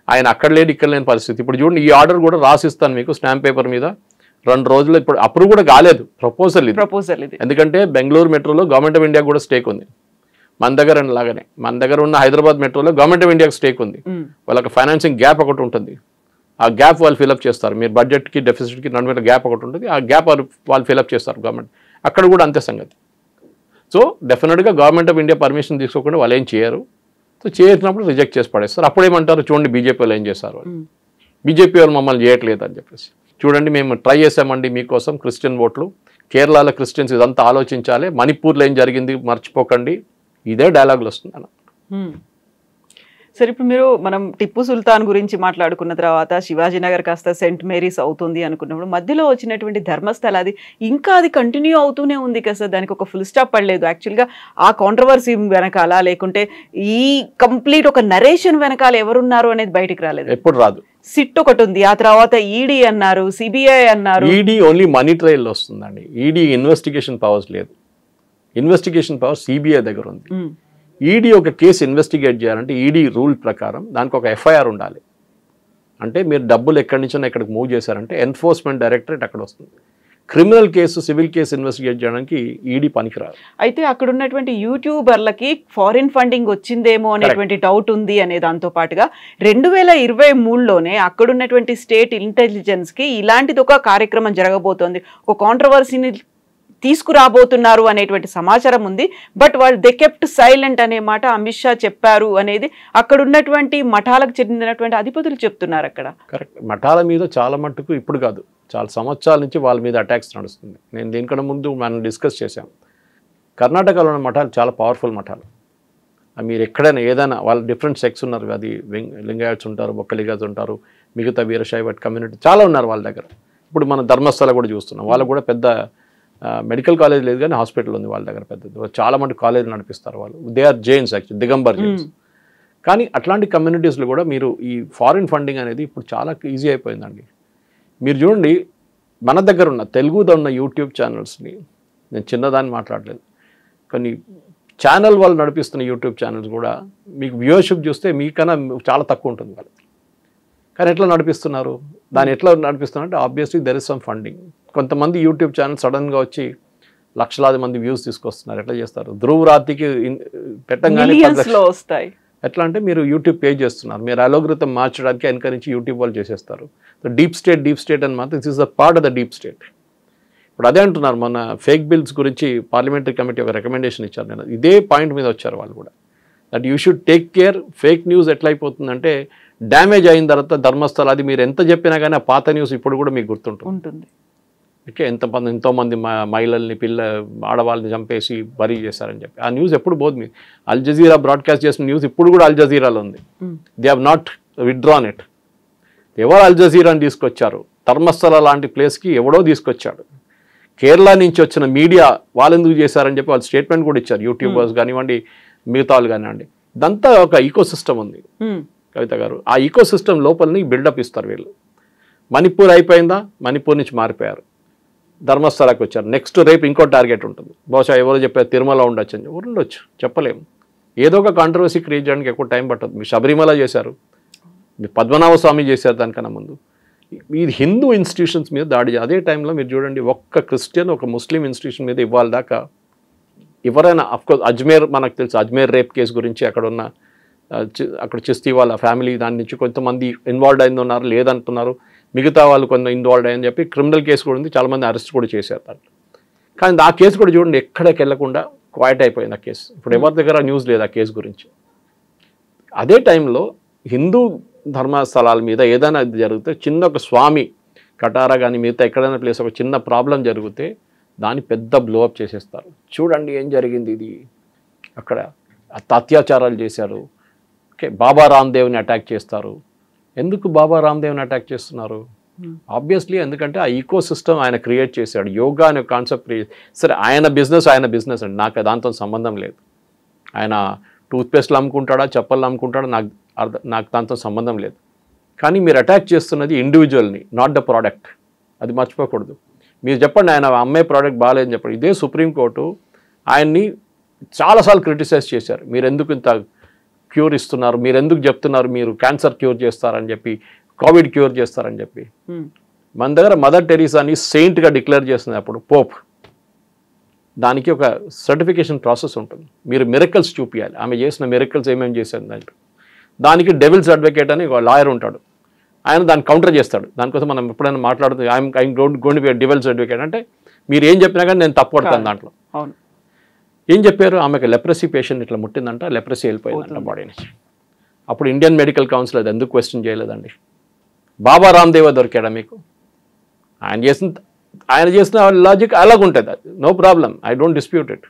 ఆయన అక్కడ లేని ఇక్కడ లేని పరిస్థితి. ఇప్పుడు చూడండి, ఈ ఆర్డర్ కూడా రాసిస్తాను మీకు స్టాంప్ పేపర్ మీద 2 రోజుల్లో. ఇప్పుడు అప్రూవ్ కూడా కాలేదు, ప్రపోజల్ ఇది. ఎందుకంటే బెంగళూరు మెట్రోలో గవర్నమెంట్ ఆఫ్ ఇండియా కూడా స్టేక్ ఉంది. మన దగ్గర లాగానే మన దగ్గర ఉన్న హైదరాబాద్ మెట్రోలో గవర్నమెంట్ ఆఫ్ ఇండియాకి స్టేక్ ఉంది. వాళ్ళకి ఫైనాన్సింగ్ గ్యాప్ ఒకటి ఉంటుంది, ఆ గ్యాప్ వాళ్ళు ఫిలప్ చేస్తారు. మీరు బడ్జెట్కి డెఫిసిట్కి నడుమ గ్యాప్ ఒకటి ఉంటుంది, ఆ గ్యాప్ వాళ్ళు ఫిలప్ చేస్తారు గవర్నమెంట్. అక్కడ కూడా అంతే సంగతి. సో డెఫినెట్గా గవర్నమెంట్ ఆఫ్ ఇండియా పర్మిషన్ తీసుకోకుండా వాళ్ళు ఏం చేయరు. సో చేసినప్పుడు రిజెక్ట్ చేసి పడేస్తారు. అప్పుడు ఏమంటారు, చూడండి బీజేపీ వాళ్ళు ఏం చేశారు, బీజేపీ వాళ్ళు మమ్మల్ని చేయట్లేదు అని చెప్పేసి. చూడండి మేము ట్రై చేసామండి మీకోసం క్రిస్టియన్ ఓట్లు, కేరళలో క్రిస్టియన్స్ ఇదంతా ఆలోచించాలి, మణిపూర్లో ఏం జరిగింది మర్చిపోకండి, ఇదే డైలాగులు వస్తుంది అన్న. సరే, ఇప్పుడు మనం టిప్పు సుల్తాన్ గురించి మాట్లాడుకున్న తర్వాత శివాజీనగర్ కాస్త సెయింట్ మేరీస్ అవుతుంది అనుకున్నప్పుడు మధ్యలో వచ్చినటువంటి ధర్మస్థల అది ఇంకా అది కంటిన్యూ అవుతూనే ఉంది కదా సార్, దానికి ఒక ఫుల్ స్టాప్ పడలేదు. యాక్చువల్గా ఆ కాంట్రవర్సీ వెనకాల లేకుంటే ఈ కంప్లీట్ ఒక నరేషన్ వెనకాల ఎవరున్నారు అనేది బయటికి రాలేదు, ఎప్పుడు రాదు. సిట్ ఒకటి ఉంది, ఆ తర్వాత ఈడీ అన్నారు, సిబిఐ అన్నారు. ఈడీ ఓన్లీ మనీ ట్రయల్ వస్తుందండి, ఈడీ ఇన్వెస్టిగేషన్ పవర్స్ లేదు. ఇన్వెస్టిగేషన్ పవర్ సిబిఐ దగ్గర ఉంది. ఈడీ ఒక కేసు ఇన్వెస్టిగేట్ చేయాలంటే ఈడీ రూల్ ప్రకారం దానికి ఒక ఎఫ్ఐఆర్ ఉండాలి. అంటే మీరు డబ్బులు ఎక్కడి నుంచి ఎక్కడికి మూవ్ చేశారంటే ఎన్ఫోర్స్మెంట్ డైరెక్టరేట్ అక్కడ వస్తుంది. Criminal case, civil case investigate చేయడానికి ఈడీ పనికిరాదు. అయితే అక్కడ ఉన్నటువంటి యూట్యూబర్లకి ఫారిన్ ఫండింగ్ వచ్చిందేమో అనేటువంటి డౌట్ ఉంది అనే దాంతో పాటుగా 2023లోనే అక్కడ ఉన్నటువంటి స్టేట్ ఇంటెలిజెన్స్ కి ఇలాంటిది ఒక కార్యక్రమం జరగబోతోంది, ఒక కాంట్రవర్సీని తీసుకురాబోతున్నారు అనేటువంటి సమాచారం ఉంది. బట్ వాళ్ళు దే కెప్ట్ సైలెంట్ అనే మాట అమిత్ షా చెప్పారు అనేది అక్కడ ఉన్నటువంటి మఠాలకు చెందినటువంటి అధిపతులు చెప్తున్నారు. అక్కడ కరెక్ట్, మఠాల మీద చాలా మట్టుకు ఇప్పుడు కాదు, చాలా సంవత్సరాల నుంచి వాళ్ళ మీద అటాక్స్ నడుస్తుంది. నేను దీనికన్నా ముందు మనం డిస్కస్ చేశాం, కర్ణాటకలో ఉన్న మఠాలు చాలా పవర్ఫుల్ మఠాలు. మీరు ఎక్కడైనా ఏదైనా వాళ్ళ డిఫరెంట్ సెక్స్ ఉన్నారు, అది లింగాయట్స్ ఉంటారు, బొక్కలిగాస్ ఉంటారు, మిగతా వీరశైవ కమ్యూనిటీ చాలా ఉన్నారు వాళ్ళ దగ్గర. ఇప్పుడు మన ధర్మస్థల కూడా చూస్తున్నాం, వాళ్ళకు కూడా పెద్ద మెడికల్ కాలేజ్ లేదు కానీ హాస్పిటల్ ఉంది వాళ్ళ దగ్గర పెద్దది, చాలా మంది కాలేజీలు నడిపిస్తారు వాళ్ళు. They are Jains actually, Digambar Jains. కానీ అట్లాంటి కమ్యూనిటీస్లో కూడా మీరు ఈ ఫారిన్ ఫండింగ్ అనేది ఇప్పుడు చాలా ఈజీ అయిపోయిందండి. మీరు చూడండి, మన దగ్గర ఉన్న తెలుగులో ఉన్న యూట్యూబ్ ఛానల్స్ని, నేను చిన్నదాన్ని మాట్లాడలేదు, కానీ ఛానల్ వాళ్ళు నడిపిస్తున్న యూట్యూబ్ ఛానల్స్ కూడా మీకు వ్యూవర్షిప్ చూస్తే మీకన్నా చాలా తక్కువ ఉంటుంది వాళ్ళు. కానీ ఎట్లా నడిపిస్తున్నారు, దాన్ని ఎట్లా నడిపిస్తున్నారు అంటే obviously there is some funding. కొంతమంది యూట్యూబ్ ఛానల్ సడన్గా వచ్చి లక్షలాది మంది వ్యూస్ తీసుకొస్తున్నారు. ఎట్లా చేస్తారు, ధ్రువ్ రాతికి పెట్టంగానే వస్తాయి. ఎట్లా అంటే మీరు యూట్యూబ్ పే చేస్తున్నారు, మీరు అలోగ్రితం మార్చడానికి వెనక నుంచి యూట్యూబ్ వాళ్ళు చేసేస్తారు. సో డీప్ స్టేట్ అని మాత్రం this is the part of the deep state. ఇప్పుడు అదే అంటున్నారు, మన ఫేక్ బిల్స్ గురించి పార్లమెంటరీ కమిటీ ఒక రికమెండేషన్ ఇచ్చారు. నేను ఇదే పాయింట్ మీద వచ్చారు వాళ్ళు కూడా, that you should take care. Fake news ఎట్లా అయిపోతుందంటే డ్యామేజ్ అయిన తర్వాత ధర్మస్థల అది మీరు ఎంత చెప్పినా కానీ ఆ పాత న్యూస్ ఇప్పుడు కూడా మీకు గుర్తుంటుంది. ఓకే, ఎంతోమంది మహిళల్ని ఆడవాళ్ళని చంపేసి బరీ చేశారని చెప్పి ఆ న్యూస్ ఎప్పుడు పోదు. మీ అల్ జజీరా బ్రాడ్కాస్ట్ చేసిన న్యూస్ ఇప్పుడు కూడా అల్ జజీరాలో ఉంది. They have not withdrawn it. ఎవరు అల్ జజీరాని తీసుకొచ్చారు, ధర్మస్థల లాంటి ప్లేస్కి ఎవడో తీసుకొచ్చాడు. కేరళ నుంచి వచ్చిన మీడియా వాళ్ళు ఎందుకు చేశారని చెప్పి వాళ్ళు స్టేట్మెంట్ కూడా ఇచ్చారు. యూట్యూబర్స్ కానివ్వండి, మిగతా వాళ్ళు కానివ్వండి, ఇదంతా ఒక ఈకో సిస్టమ్ ఉంది కవిత గారు. ఆ ఈకో సిస్టమ్ లోపలని బిల్డప్ ఇస్తారు వీళ్ళు. మణిపూర్ అయిపోయిందా, మణిపూర్ నుంచి మారిపోయారు, ధర్మస్థలాకి వచ్చారు. నెక్స్ట్ రేపు ఇంకో టార్గెట్ ఉంటుంది. బహుశా ఎవరో చెప్పారు తిరుమల ఉండొచ్చు అని, ఉండొచ్చు, చెప్పలేము. ఏదో ఒక కాంట్రవర్సీ క్రియేట్ చేయడానికి ఎక్కువ టైం పట్టదు. మీరు శబరిమల చేశారు, మీరు పద్మనాభ స్వామి చేశారు దానికన్నా ముందు. ఇది హిందూ ఇన్స్టిట్యూషన్స్ మీద దాడి. అదే టైంలో మీరు చూడండి, ఒక్క క్రిస్టియన్ ఒక ముస్లిం ఇన్స్టిట్యూషన్ మీద ఇవ్వాలి దాకా ఎవరైనా, అఫ్కోర్స్ అజ్మేర్ మనకు తెలుసు, అజ్మేర్ రేప్ కేసు గురించి అక్కడ చిస్తీ వాళ్ళ ఫ్యామిలీ దాని నుంచి కొంతమంది ఇన్వాల్వ్ అయింది ఉన్నారు, లేదంటున్నారు, మిగతా వాళ్ళు కొంత ఇన్వాల్వ్ అయ్యని చెప్పి క్రిమినల్ కేసు కూడా ఉంది, చాలామంది అరెస్ట్ కూడా చేశారు దాంట్లో. కానీ ఆ కేసు కూడా చూడండి ఎక్కడికి వెళ్ళకుండా క్వైట్ అయిపోయింది ఆ కేసు. ఇప్పుడు ఎవరి దగ్గర న్యూస్ లేదు ఆ కేసు గురించి. అదే టైంలో హిందూ ధర్మస్థలాల మీద ఏదైనా జరిగితే, చిన్న ఒక స్వామి కటారా కానీ మిగతా ఎక్కడైనా ప్లేస్ ఒక చిన్న ప్రాబ్లం జరిగితే దాన్ని పెద్ద బ్లోఅప్ చేసేస్తారు. చూడండి ఏం జరిగింది, ఇది అక్కడ అత్యాచారాలు చేశారు. ఓకే, బాబా రామ్దేవ్ని అటాక్ చేస్తారు. ఎందుకు బాబా రామ్దేవ్ని అటాక్ చేస్తున్నారు? ఆబ్వియస్లీ ఎందుకంటే ఆ ఈకో సిస్టమ్ ఆయన క్రియేట్ చేశాడు. యోగా అనే కాన్సెప్ట్ సరే, ఆయన బిజినెస్ అండి, నాకు దాంతో సంబంధం లేదు. ఆయన టూత్పేస్ట్లు అమ్ముకుంటాడా, చెప్పలు అమ్ముకుంటాడా, నాకు దాంతో సంబంధం లేదు. కానీ మీరు అటాక్ చేస్తున్నది ఇండివిజువల్ని, నాట్ ద ప్రోడక్ట్. అది మర్చిపోకూడదు. మీరు చెప్పండి, ఆయన అమ్మే ప్రోడక్ట్ బాగాలేదని చెప్పండి. ఇదే సుప్రీంకోర్టు ఆయన్ని చాలాసార్లు క్రిటిసైజ్ చేశారు. మీరు ఎందుకు ఇంత క్యూర్ ఇస్తున్నారు, మీరు ఎందుకు చెప్తున్నారు మీరు క్యాన్సర్ క్యూర్ చేస్తారని చెప్పి, కోవిడ్ క్యూర్ చేస్తారని చెప్పి. మన దగ్గర మదర్ టెరీసాని సెయింట్గా డిక్లేర్ చేస్తుంది అప్పుడు పోప్. దానికి ఒక సర్టిఫికేషన్ ప్రాసెస్ ఉంటుంది. మీరు మిరకల్స్ చూపించాలి, ఆమె చేసిన మిరకల్స్ ఏమేమి చేశారు దాంట్లో. దానికి డెవిల్స్ అడ్వకేట్ అని ఒక లాయర్ ఉంటాడు, ఆయన దాన్ని కౌంటర్ చేస్తాడు. దానికోసం మనం ఎప్పుడైనా మాట్లాడుతుంది, I'm going to be devil's advocate అంటే మీరు ఏం చెప్పినా కానీ నేను తప్పు పడతాను దాంట్లో. ఏం చెప్పారు, ఆమెకు లెప్రసీ పేషెంట్ ఇట్లా ముట్టిందంట, లెప్రసీ వెళ్ళిపోయిందంట బాడీ నుంచి. అప్పుడు ఇండియన్ మెడికల్ కౌన్సిల్ అది ఎందుకు క్వశ్చన్ చేయలేదండి? బాబా రామ్దేవ్ దొరికాడా మీకు? ఆయన చేసిన లాజిక్ అలాగుంటుంది, అది no problem, I don't dispute it.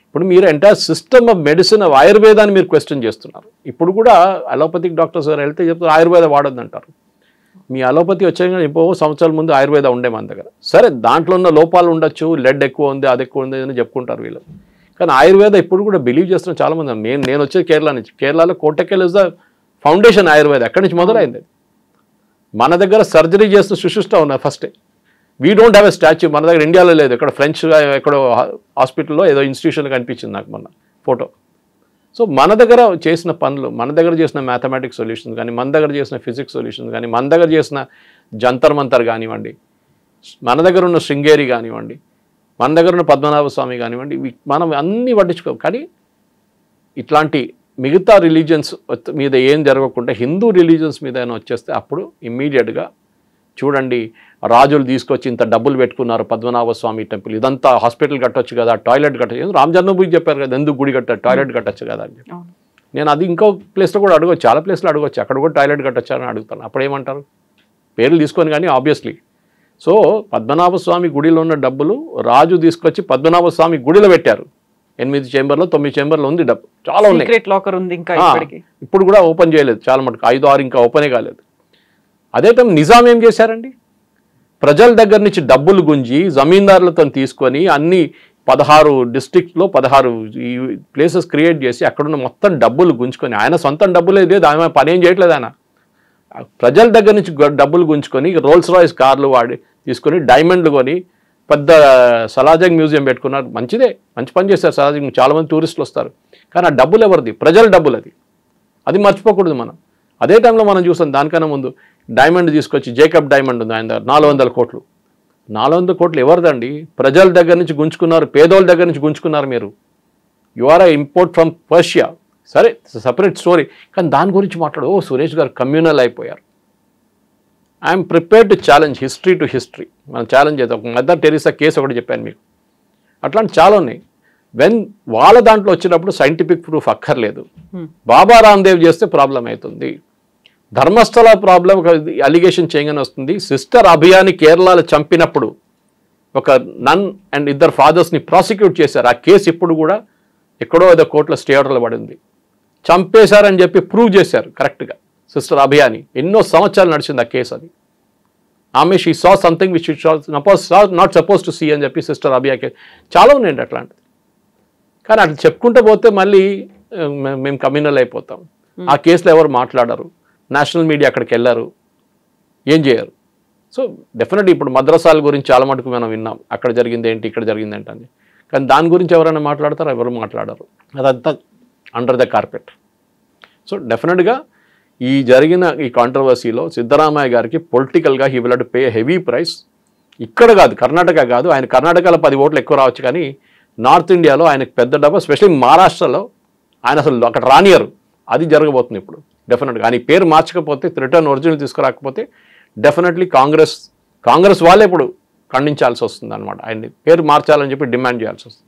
ఇప్పుడు మీరు entire system of medicine of ఆయుర్వేదాన్ని మీరు క్వశ్చన్ చేస్తున్నారు. ఇప్పుడు కూడా అలోపతిక్ డాక్టర్స్ గారు వెళ్తే చెప్తారు ఆయుర్వేద వాడొద్దు అంటారు. మీ అలోపతి వచ్చాక ఎప్పుడో సంవత్సరాల ముందు ఆయుర్వేద ఉండే మన దగ్గర. సరే దాంట్లో ఉన్న లోపాలు ఉండొచ్చు, లెడ్ ఎక్కువ ఉంది, అది ఎక్కువ ఉంది అని చెప్పుకుంటారు వీళ్ళు. కానీ ఆయుర్వేద ఇప్పుడు కూడా బిలీవ్ చేస్తున్న చాలామంది. నేను వచ్చేది కేరళ నుంచి. కేరళలో కోటకెల్ ఇస్ ద ఫౌండేషన్ ఆయుర్వేద. అక్కడి నుంచి మొదలైంది. మన దగ్గర సర్జరీ చేస్తున్న సుశిష్ట ఉన్నారు ఫస్టే. We don't have a statue. మన దగ్గర ఇండియాలో లేదు. ఇక్కడ ఫ్రెంచ్ ఎక్కడో హాస్పిటల్లో ఏదో ఇన్స్టిట్యూషన్లో కనిపించింది నాకు మొన్న ఫోటో. సో మన దగ్గర చేసిన పనులు, మన దగ్గర చేసిన మ్యాథమెటిక్స్ సొల్యూషన్స్ కానీ, మన దగ్గర చేసిన ఫిజిక్స్ సొల్యూషన్స్ కానీ, మన దగ్గర చేసిన జంతర్ మంతర్ కానివ్వండి, మన దగ్గర ఉన్న శృంగేరి కానివ్వండి, మన దగ్గర ఉన్న పద్మనాభ స్వామి కానివ్వండి, మనం అన్నీ పట్టించుకోం. కానీ ఇట్లాంటి మిగతా రిలీజియన్స్ మీద ఏం జరగకుండా హిందూ రిలీజియన్స్ మీద అయినా వచ్చేస్తే అప్పుడు ఇమ్మీడియట్గా చూడండి, రాజులు తీసుకొచ్చి ఇంత డబ్బులు పెట్టుకున్నారు పద్మనాభ స్వామి టెంపుల్, ఇదంతా హాస్పిటల్ కట్టొచ్చు కదా, టాయిలెట్ కట్టచ్చు. రామ్ జన్మభూమి చెప్పారు కదా, ఎందుకు గుడి కట్టారు, టాయిలెట్ కట్టచ్చు కదా అని చెప్పి. నేను అది ఇంకో ప్లేస్లో కూడా అడగచ్చు, చాలా ప్లేస్లో అడగచ్చు, అక్కడ కూడా టాయిలెట్ కట్టచ్చు అని అడుగుతాను. అప్పుడు ఏమంటారు? పేర్లు తీసుకొని కానీ ఆబ్వియస్లీ. సో పద్మనాభ స్వామి గుడిలో ఉన్న డబ్బులు రాజు తీసుకొచ్చి పద్మనాభ స్వామి గుడిలో పెట్టారు. 8 చేంబర్లో 9 చేంబర్లో ఉంది డబ్బు, చాలా ఉన్నాయి. లాకర్ ఉంది ఇంకా ఇప్పుడు కూడా ఓపెన్ చేయలేదు, చాలా మటుకు 5-6 ఇంకా ఓపెనే కాలేదు. అదే టైం నిజాం ఏం చేశారండి? ప్రజల దగ్గర నుంచి డబ్బులు గుంజి జమీందారులతో తీసుకొని అన్ని 16 డిస్ట్రిక్ట్లో 16 ఈ ప్లేసెస్ క్రియేట్ చేసి అక్కడున్న మొత్తం డబ్బులు గుంజుకొని, ఆయన సొంతం డబ్బులే లేదు, ఆయన పని ఏం చేయట్లేదు. ఆయన ప్రజల దగ్గర నుంచి డబ్బులు గుంజుకొని రోల్స్ రాయిస్ కార్లు వాడి తీసుకొని డైమండ్లు కొని పెద్ద సలాజంగ్ మ్యూజియం పెట్టుకున్నారు. మంచిదే, మంచి పని చేస్తారు సలాజంగ్, చాలామంది టూరిస్టులు వస్తారు. కానీ ఆ డబ్బులు ఎవరిది? ప్రజల డబ్బులు. అది మర్చిపోకూడదు మనం. అదే టైంలో మనం చూస్తాం, దానికన్నా ముందు డైమండ్ తీసుకొచ్చి జేకబ్ డైమండ్ ఉంది ఆయన దగ్గర, 400 కోట్లు. 400 కోట్లు ఎవరిదండి? ప్రజల దగ్గర నుంచి గుంజుకున్నారు, పేదోళ్ళ దగ్గర నుంచి గుంజుకున్నారు మీరు. You are import from Persia. సరే, సపరేట్ స్టోరీ. కానీ దాని గురించి మాట్లాడు. సురేష్ గారు కమ్యూనల్ అయిపోయారు. I'm prepared to challenge history to history. మనం ఛాలెంజ్ చేద్దాం. ఒక మదర్ టెరిసా కేసు ఒకటి చెప్పాను మీకు. అట్లాంటి చాలా ఉన్నాయి. వాళ్ళ దాంట్లో వచ్చినప్పుడు సైంటిఫిక్ ప్రూఫ్ అక్కర్లేదు. బాబా రామ్దేవ్ చేస్తే ప్రాబ్లం అవుతుంది. ధర్మస్థల ప్రాబ్లం ఒక అలిగేషన్ చేయగానే వస్తుంది. సిస్టర్ అభియాని కేరళలో చంపినప్పుడు ఒక నన్ అండ్ 2 ఫాదర్స్ని ప్రాసిక్యూట్ చేశారు. ఆ కేసు ఇప్పుడు కూడా ఎక్కడో ఏదో కోర్టులో స్టే ఆర్డర్లో పడింది. చంపేశారని చెప్పి ప్రూవ్ చేశారు కరెక్ట్గా సిస్టర్ అభియాని. ఎన్నో సంవత్సరాలు నడిచింది ఆ కేసు. అది ఆమె she saw something which not suppose to see అని చెప్పి సిస్టర్ అభియా కేసు చాలా ఉన్నాయండి అట్లాంటిది. కానీ అట్లా చెప్పుకుంటూ పోతే మళ్ళీ మేము కమ్యూనల్ అయిపోతాం. ఆ కేసులో ఎవరు మాట్లాడరు, నేషనల్ మీడియా అక్కడికి వెళ్ళారు, ఏం చేయరు. సో డెఫినెట్లీ ఇప్పుడు మద్రసాల గురించి చాలా మటుకు మనం విన్నాం, అక్కడ జరిగింది ఏంటి, ఇక్కడ జరిగింది ఏంటని. కానీ దాని గురించి ఎవరైనా మాట్లాడతారో? ఎవరు మాట్లాడరు. అదంతా అండర్ ద కార్పెట్. సో డెఫినెట్గా ఈ జరిగిన ఈ కాంట్రవర్సీలో సిద్ధరామయ్య గారికి పొలిటికల్గా he will have to pay heavy price. ఇక్కడ కాదు, కర్ణాటక కాదు, ఆయన కర్ణాటకలో 10 ఓట్లు ఎక్కువ రావచ్చు, కానీ నార్త్ ఇండియాలో ఆయనకు పెద్ద డబ్బు, ఎస్పెషల్లీ మహారాష్ట్రలో ఆయన అసలు అక్కడ రానియరు. అది జరగబోతుంది ఇప్పుడు డెఫినెట్గా. ఆయన పేరు మార్చకపోతే, రిటర్న్ ఒరిజినల్ తీసుకురాకపోతే డెఫినెట్లీ కాంగ్రెస్ వాళ్ళే ఇప్పుడు ఖండించాల్సి వస్తుంది అనమాట. ఆయన్ని పేరు మార్చాలని చెప్పి డిమాండ్ చేయాల్సి వస్తుంది.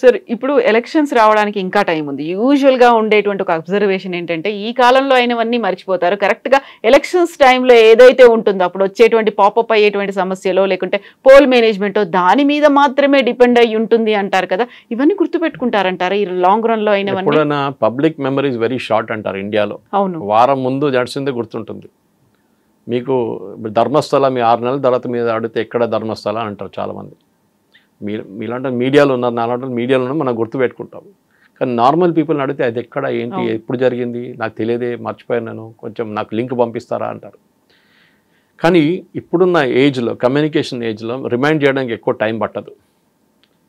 సార్, ఇప్పుడు ఎలక్షన్స్ రావడానికి ఇంకా టైం ఉంది. యూజువల్గా ఉండేటువంటి ఒక అబ్జర్వేషన్ ఏంటంటే, ఈ కాలంలో అయినవన్నీ మర్చిపోతారు. కరెక్ట్గా ఎలక్షన్స్ టైంలో ఏదైతే ఉంటుందో అప్పుడు వచ్చేటువంటి పాపప్ అయ్యేటువంటి సమస్యలో లేకుంటే పోల్ మేనేజ్మెంట్ దాని మీద మాత్రమే డిపెండ్ అయ్యి ఉంటుంది అంటారు కదా, ఇవన్నీ గుర్తుపెట్టుకుంటారంటారా ఈ లాంగ్ రన్ లో అయినవన్నీ? ఎప్పుడైనా public memory is very short అంటారు ఇండియాలో. అవును, వారం ముందు నడిచిందే గుర్తుంటుంది మీకు. ధర్మస్థల మీ 6 నెలల తర్వాత మీద అడిగితే ఎక్కడ ధర్మస్థల అంటారు చాలామంది. మీలాంటి మీడియాలో ఉన్నారు, నాలాంటి మీడియాలో ఉన్నారు, మనం గుర్తుపెట్టుకుంటాం. కానీ నార్మల్ పీపుల్ని అడిగితే అది ఎక్కడ, ఏంటి, ఎప్పుడు జరిగింది, నాకు తెలియదే, మర్చిపోయాను నేను, కొంచెం నాకు లింక్ పంపిస్తారా అంటారు. కానీ ఇప్పుడున్న ఏజ్లో, కమ్యూనికేషన్ ఏజ్లో రిమైండ్ చేయడానికి ఎక్కువ టైం పట్టదు.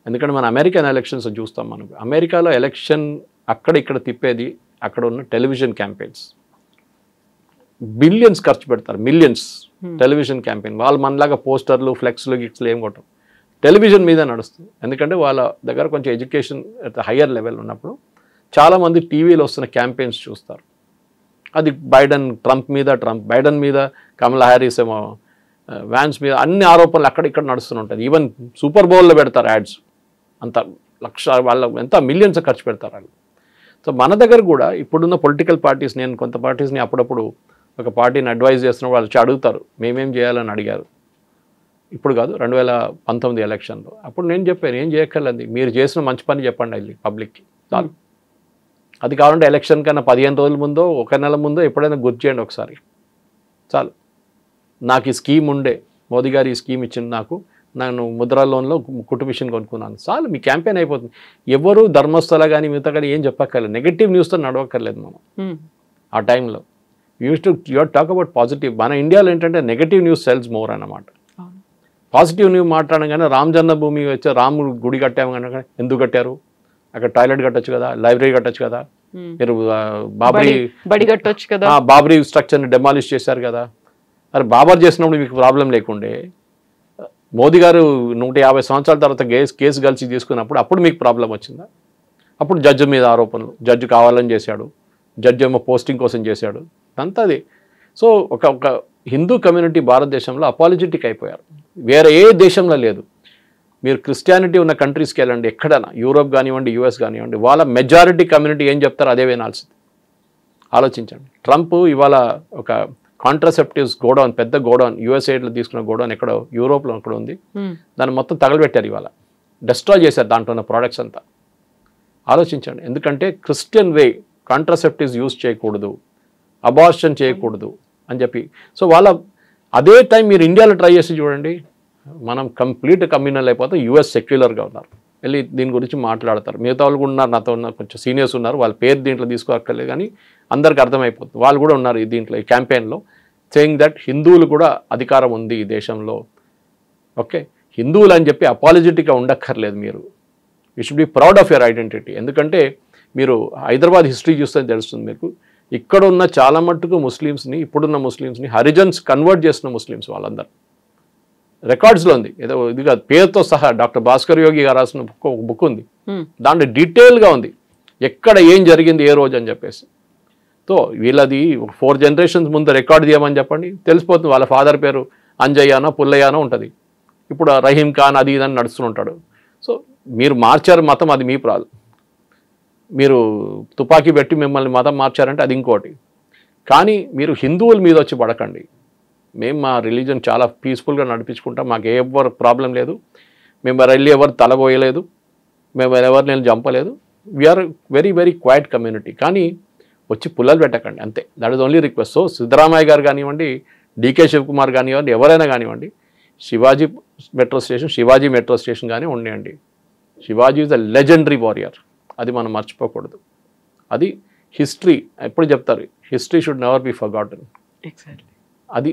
ఎందుకంటే మన అమెరికన్ ఎలక్షన్స్ చూస్తాం. మనం అమెరికాలో ఎలక్షన్ అక్కడ ఇక్కడ తిప్పేది అక్కడ ఉన్న టెలివిజన్ క్యాంపెయిన్స్. బిలియన్స్ ఖర్చు పెడతారు, మిలియన్స్ టెలివిజన్ క్యాంపెయిన్. వాళ్ళు మనలాగా పోస్టర్లు, ఫ్లెక్స్లు, గిక్స్లు ఏం కొట్టరు, టెలివిజన్ మీద నడుస్తుంది. ఎందుకంటే వాళ్ళ దగ్గర కొంచెం ఎడ్యుకేషన్ హయ్యర్ లెవెల్ ఉన్నప్పుడు చాలామంది టీవీలో వస్తున్న క్యాంపెయిన్స్ చూస్తారు. అది ట్రంప్ బైడెన్ మీద, కమలా హ్యారిస్ ఏమో వ్యాన్స్ మీద, అన్ని ఆరోపణలు అక్కడ ఇక్కడ నడుస్తూ ఉంటుంది. ఈవెన్ సూపర్ బౌల్లో పెడతారు యాడ్స్. అంత వాళ్ళ ఎంత మిలియన్స్ ఖర్చు పెడతారు వాళ్ళు. సో మన దగ్గర కూడా ఇప్పుడున్న పొలిటికల్ పార్టీస్, నేను కొంత పార్టీస్ని అప్పుడప్పుడు ఒక పార్టీని అడ్వైజ్ చేస్తున్నప్పుడు వాళ్ళు అడుగుతారు మేమేం చేయాలని అడిగారు. ఇప్పుడు కాదు, 2019 ఎలక్షన్లో. అప్పుడు నేను చెప్పాను ఏం చేయక్కర్లేదు, మీరు చేసిన మంచి పని చెప్పండి వెళ్ళి పబ్లిక్కి చాలు. అది కావాలంటే ఎలక్షన్ కన్నా 15 రోజుల ముందో 1 నెల ముందో ఎప్పుడైనా గుర్తు చేయండి ఒకసారి చాలు. నాకు ఈ స్కీమ్ ఉండే, మోదీ గారు ఈ స్కీమ్ ఇచ్చింది నాకు, నేను ముద్రా లోన్లో కుట్టు మిషన్ కొనుక్కున్నాను చాలు, మీ క్యాంపెయిన్ అయిపోతుంది. ఎవరు ధర్మస్థల కానీ మిగతా కానీ ఏం చెప్పక్కర్లేదు, నెగటివ్ న్యూస్తో నడవక్కర్లేదు మనం. ఆ టైంలో యూఆర్ టాక్ అబౌట్ పాజిటివ్. మన ఇండియాలో ఏంటంటే నెగటివ్ న్యూస్ సెల్స్ మోర్ అన్నమాట. పాజిటివ్ న్యూస్ మాట్లాడగానే రామ జన్మభూమి వచ్చి రాముడు గుడి కట్టాము కానీ ఎందుకు కట్టారు, అక్కడ టాయిలెట్ కట్టొచ్చు కదా, లైబ్రరీ కట్టొచ్చు కదా, మీరు బడి కట్టొచ్చు కదా, బాబరీ స్ట్రక్చర్ని డెమాలిష్ చేశారు కదా. అరే బాబర్ చేసినప్పుడు మీకు ప్రాబ్లం లేకుండే, మోదీ గారు 150 సంవత్సరాల తర్వాత కేసు కలిసి తీసుకున్నప్పుడు అప్పుడు మీకు ప్రాబ్లం వచ్చిందా? అప్పుడు జడ్జి మీద ఆరోపణలు, జడ్జి కావాలని చేశాడు, జడ్జి ఏమో పోస్టింగ్ కోసం చేశాడు, అంతా అది. సో ఒక హిందూ కమ్యూనిటీ భారతదేశంలో అపాలజెటిక్ అయిపోయారు, వేరే ఏ దేశంలో లేదు. మీరు క్రిస్టియానిటీ ఉన్న కంట్రీస్కి వెళ్ళండి, ఎక్కడైనా యూరోప్ కానివ్వండి, యూఎస్ కానివ్వండి, వాళ్ళ మెజారిటీ కమ్యూనిటీ ఏం చెప్తారో అదే వినాల్సింది. ఆలోచించండి. ట్రంప్ ఇవాళ ఒక కాంట్రాసెప్టివ్స్ గోడౌన్, పెద్ద గోడౌన్, యూఎస్ఏలో తీసుకున్న గోడౌన్ ఎక్కడో యూరోప్లో ఎక్కడ ఉంది, దాన్ని మొత్తం తగలబెట్టారు, ఇవాళ డిస్ట్రాయ్ చేశారు దాంట్లో ఉన్న ప్రోడక్ట్స్ అంతా. ఆలోచించండి. ఎందుకంటే క్రిస్టియన్ వే కాంట్రాసెప్టివ్స్ యూజ్ చేయకూడదు, అబార్షన్ చేయకూడదు అని చెప్పి. సో వాళ్ళ అదే టైం మీరు ఇండియాలో ట్రై చేసి చూడండి, మనం కంప్లీట్ కమ్యూనల్ అయిపోతే యూఎస్ సెక్యులర్గా ఉన్నారు, వెళ్ళి దీని గురించి మాట్లాడతారు. మిగతా వాళ్ళు కూడా ఉన్నారు, నాతో ఉన్న కొంచెం సీనియర్స్ ఉన్నారు, వాళ్ళ పేరు దీంట్లో తీసుకోక్కర్లేదు కానీ అందరికి అర్థమైపోతుంది, వాళ్ళు కూడా ఉన్నారు ఈ దీంట్లో ఈ క్యాంపెయిన్లో, సేయింగ్ దట్ హిందువులు కూడా అధికారం ఉంది ఈ దేశంలో. ఓకే, హిందువులు అని చెప్పి అపాలజెటిక్గా ఉండక్కర్లేదు మీరు. You should be proud of your identity. ఎందుకంటే మీరు హైదరాబాద్ హిస్టరీ చూస్తే తెలుస్తుంది మీకు, ఇక్కడ ఉన్న చాలా మట్టుకు ముస్లిమ్స్ని, ఇప్పుడున్న ముస్లిమ్స్ని హరిజన్స్ కన్వర్ట్ చేసిన ముస్లిమ్స్ వాళ్ళందరూ. రికార్డ్స్లో ఉంది, ఏదో ఇది కాదు, పేరుతో సహా డాక్టర్ భాస్కర్ యోగి గారు రాసిన బుక్ ఉంది, దాంట్లో డీటెయిల్గా ఉంది ఎక్కడ ఏం జరిగింది ఏ రోజు అని చెప్పేసి. సో వీళ్ళది 4 generations ముందు రికార్డ్ చేయమని చెప్పండి, తెలిసిపోతుంది. వాళ్ళ ఫాదర్ పేరు అంజయ్యానో పుల్లయ్యానో ఉంటుంది, ఇప్పుడు రహీం ఖాన్ అది ఇదని నడుస్తుంటాడు. సో మీరు మార్చారు మతం, అది మీ ప్రాబ్లం. మీరు తుపాకీ పెట్టి మిమ్మల్ని మతం మార్చారంటే అది ఇంకోటి. కానీ మీరు హిందువుల మీద వచ్చి పడకండి. మేము మా రిలీజన్ చాలా పీస్ఫుల్గా నడిపించుకుంటాం, మాకు ఎవరు ప్రాబ్లం లేదు, మేము వెళ్ళి ఎవరు తలబోయలేదు, మేము ఎవరు నేను చంపలేదు, we are very very quiet community. కానీ వచ్చి పుల్లలు పెట్టకండి అంతే, that is only request. So Siddaramaiah గారు కానివ్వండి, డికే శివకుమార్ కానివ్వండి, ఎవరైనా కానివ్వండి, శివాజీ మెట్రో స్టేషన్ కానీ ఉండేయండి. Shivaji is a legendary warrior, అది మనం మర్చిపోకూడదు. అది హిస్టరీ ఎప్పుడు చెప్తారు, history should never be forgotten. Exactly అది,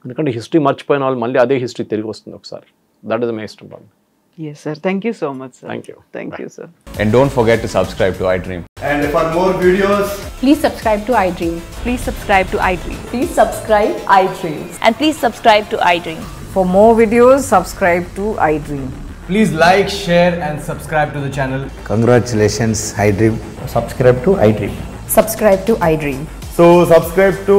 ఎందుకంటే హిస్టరీ మర్చిపోయిన వాళ్ళు మళ్ళీ అదే హిస్టరీ తిరిగి వస్తుంది ఒకసారి. That is the most important. Yes, sir. Thank you so much, sir. Thank you. Thank you, sir. And don't forget to subscribe to iDream. And for more videos, Please subscribe to iDream. Please subscribe to iDream. Please subscribe iDream. And please subscribe to iDream. For more videos, subscribe to iDream. please like, share and subscribe to the channel. Congratulations, iDream. Subscribe to iDream. Subscribe to iDream. So subscribe to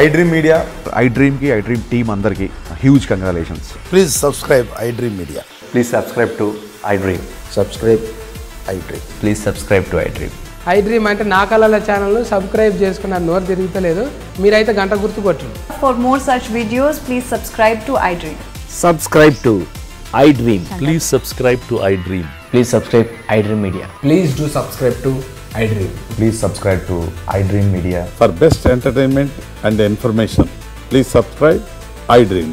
iDream Media. iDream ki iDream team andarki huge congratulations. Please subscribe iDream Media. Please subscribe to iDream. Subscribe iDream. Please subscribe to iDream. iDream అంటే నా కళల ఛానల్ను సబ్స్క్రైబ్ చేసుకున్న నోరు తిరుగుతలేదు, మీరైతే గంట గుర్తు కొట్టండి. For more such videos, please subscribe to iDream. Subscribe to iDream. Please subscribe to iDream. Please subscribe iDream Media. Please do subscribe to iDream. Please subscribe to iDream Media. For best entertainment and information, please subscribe iDream.